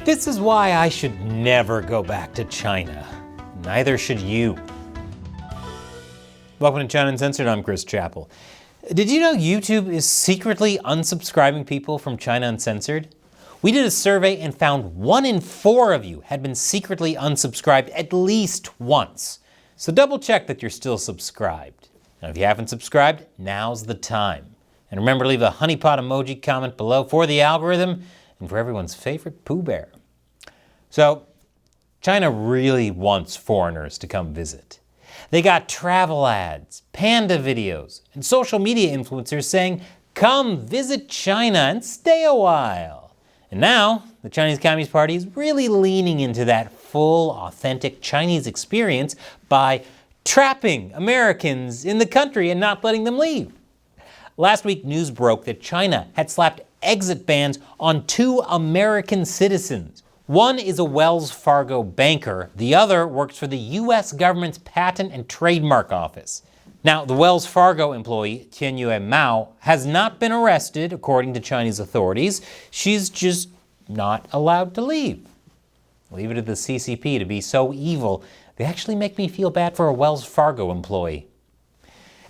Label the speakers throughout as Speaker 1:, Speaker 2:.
Speaker 1: This is why I should never go back to China. Neither should you. Welcome to China Uncensored, I'm Chris Chappell. Did you know YouTube is secretly unsubscribing people from China Uncensored? We did a survey and found 1 in 4 of you had been secretly unsubscribed at least once. So double check that you're still subscribed. Now if you haven't subscribed, now's the time. And remember to leave a honeypot emoji comment below for the algorithm and for everyone's favorite Pooh Bear. So, China really wants foreigners to come visit. They got travel ads, panda videos, and social media influencers saying, come visit China and stay a while. And now, the Chinese Communist Party is really leaning into that full, authentic Chinese experience by trapping Americans in the country and not letting them leave. Last week, news broke that China had slapped exit bans on 2 American citizens. One is a Wells Fargo banker. The other works for the U.S. government's Patent and Trademark Office. Now, the Wells Fargo employee, Tianyue Mao, has not been arrested, according to Chinese authorities. She's just not allowed to leave. Leave it to the CCP to be so evil, they actually make me feel bad for a Wells Fargo employee.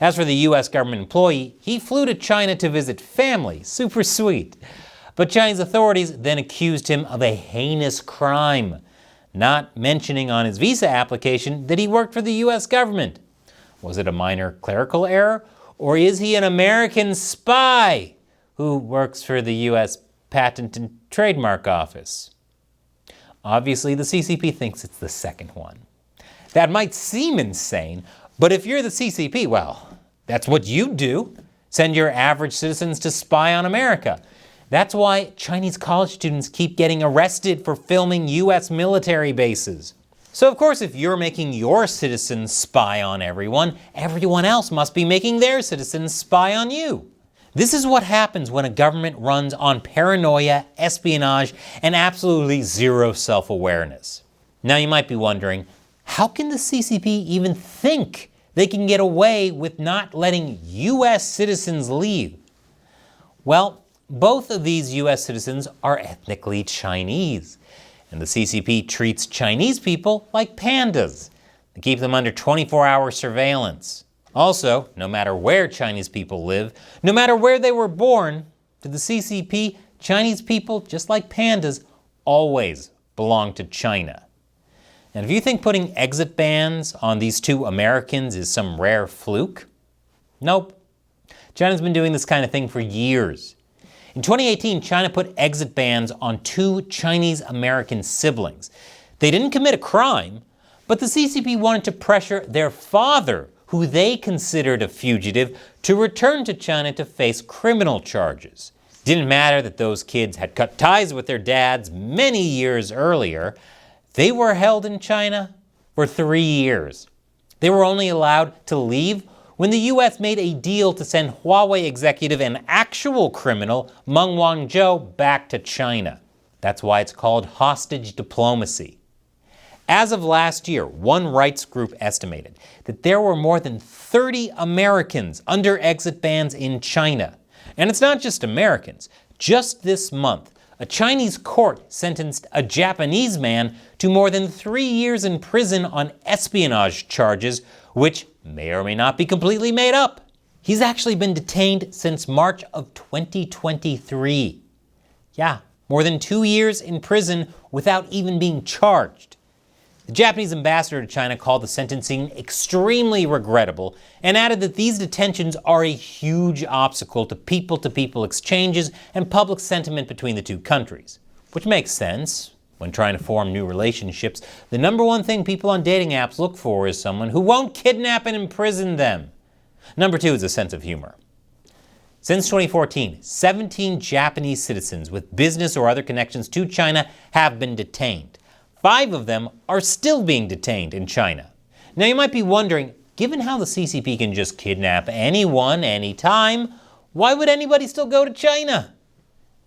Speaker 1: As for the U.S. government employee, he flew to China to visit family. Super sweet. But Chinese authorities then accused him of a heinous crime, not mentioning on his visa application that he worked for the U.S. government. Was it a minor clerical error, or is he an American spy who works for the U.S. Patent and Trademark Office? Obviously, the CCP thinks it's the second one. That might seem insane, but if you're the CCP, well, that's what you do. Send your average citizens to spy on America. That's why Chinese college students keep getting arrested for filming U.S. military bases. So of course, if you're making your citizens spy on everyone else must be making their citizens spy on you. This is what happens when a government runs on paranoia, espionage, and absolutely zero self-awareness. Now you might be wondering, how can the CCP even think they can get away with not letting U.S. citizens leave? Well, both of these U.S. citizens are ethnically Chinese, and the CCP treats Chinese people like pandas. They keep them under 24-hour surveillance. Also, no matter where Chinese people live, no matter where they were born, to the CCP, Chinese people, just like pandas, always belong to China. And if you think putting exit bans on these 2 Americans is some rare fluke, nope. China's been doing this kind of thing for years. In 2018, China put exit bans on 2 Chinese-American siblings. They didn't commit a crime, but the CCP wanted to pressure their father, who they considered a fugitive, to return to China to face criminal charges. Didn't matter that those kids had cut ties with their dads many years earlier. They were held in China for 3 years. They were only allowed to leave when the U.S. made a deal to send Huawei executive and actual criminal Meng Wanzhou back to China. That's why it's called hostage diplomacy. As of last year, one rights group estimated that there were more than 30 Americans under exit bans in China. And it's not just Americans. Just this month, a Chinese court sentenced a Japanese man to more than 3 years in prison on espionage charges, which may or may not be completely made up. He's actually been detained since March of 2023. Yeah, more than 2 years in prison without even being charged. The Japanese ambassador to China called the sentencing extremely regrettable and added that these detentions are a huge obstacle to people-to-people exchanges and public sentiment between the 2 countries. Which makes sense. When trying to form new relationships, the number one thing people on dating apps look for is someone who won't kidnap and imprison them. Number 2 is a sense of humor. Since 2014, 17 Japanese citizens with business or other connections to China have been detained. 5 of them are still being detained in China. Now you might be wondering, given how the CCP can just kidnap anyone, anytime, why would anybody still go to China?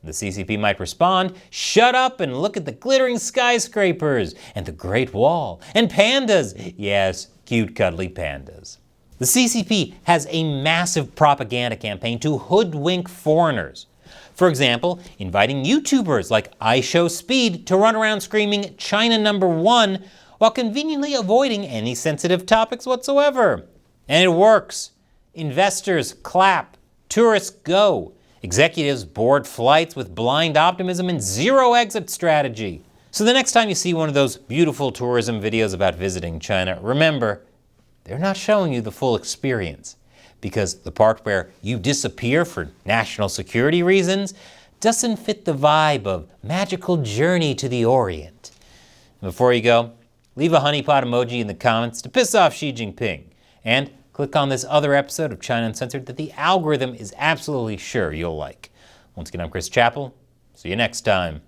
Speaker 1: The CCP might respond, shut up and look at the glittering skyscrapers and the Great Wall and pandas. Yes, cute cuddly pandas. The CCP has a massive propaganda campaign to hoodwink foreigners. For example, inviting YouTubers like iShowSpeed to run around screaming China #1 while conveniently avoiding any sensitive topics whatsoever. And it works. Investors clap, tourists go. Executives board flights with blind optimism and zero exit strategy. So the next time you see one of those beautiful tourism videos about visiting China, remember, they're not showing you the full experience, because the part where you disappear for national security reasons doesn't fit the vibe of magical journey to the Orient. Before you go, leave a honeypot emoji in the comments to piss off Xi Jinping, and click on this other episode of China Uncensored that the algorithm is absolutely sure you'll like. Once again, I'm Chris Chappell. See you next time.